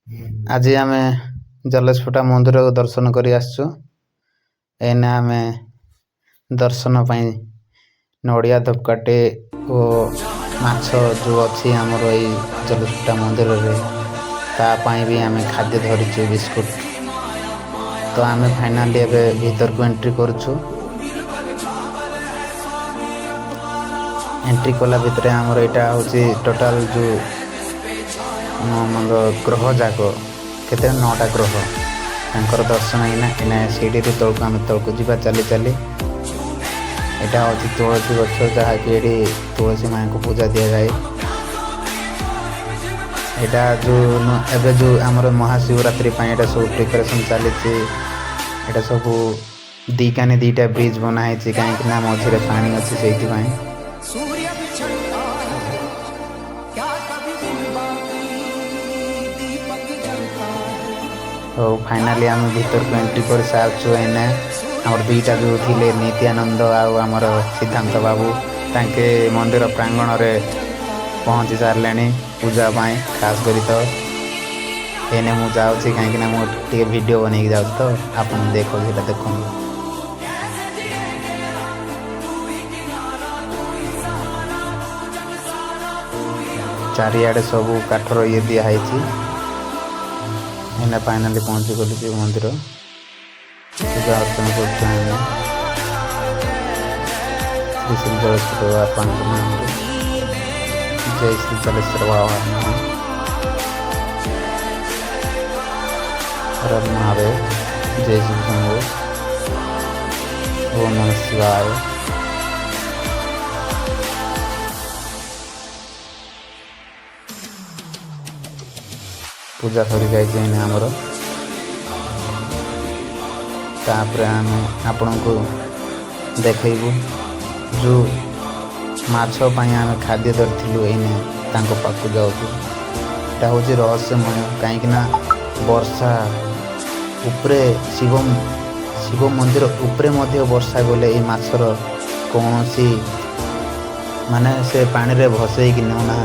आज आम जलेशफुटा मंदिर दर्शन कर एने आम दर्शन पाई नड़िया धपकाटे और माछ जो अच्छी आमर ये जलेशफुटा मंदिर तापाई भी आम खाद्य धरीचु बिस्कुट। तो आम फाइनाली एवं भीतर को एंट्री करुचु। एंट्री कला भितर आमर यहाँ हूँ टोटाल जो ग्रह जाक केते 9टा ग्रह तांकर दर्शन है सीढ़ी तौक आम तौक जा चली चली। यहाँ हूँ तुलसी गछ जहाँकि ये तुलसी माँ को पूजा दि जाए। यहाँ जो एवं जो आमर महाशिवरात्रि यहाँ सब प्रिपरेशन चली सब दीकानी 2टा ब्रिज बनाई कहीं मझे पानी अच्छी से तो फाइनाली आम भीतर को एंट्री कर सार्चु एने आमर 2टा जो थे नित्यानंद आमर सिद्धांत बाबू तांके मंदिर प्रांगण में पहुँची सारे पूजा पाई खास करी। तो एने मु जाऊँगी कहीं मुझे वीडियो बन जाऊँ तो आप देखो देखो चारिआडे सब काठर ये दिखाई एना फाइनाली पहुँची गलु मंदिर पूजा अर्चना कर श्री जलेश्वर बाबा नाम जय श्री जलेश्वर बाबा हर महादेव जय श्री शंभु ओम नमः शिवाय। पूजा सरी जाए आमर तापर आम आपण को देखू जो माछपाई आम खाद्य धरलु एने पाक जाऊँ। यहाँ हूँ रहस्यमय कहीं वर्षा उपरे शिव मंदिर उपरे वर्षा गले ये माछर कौन सी माने से पानी रे भसई कि नौना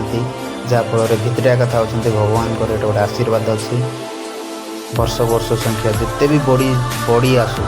जहाँफल भितरिया कथा होती भगवान गोटे आशीर्वाद अच्छी वर्ष वर्ष संख्या जिते भी बड़ी आसू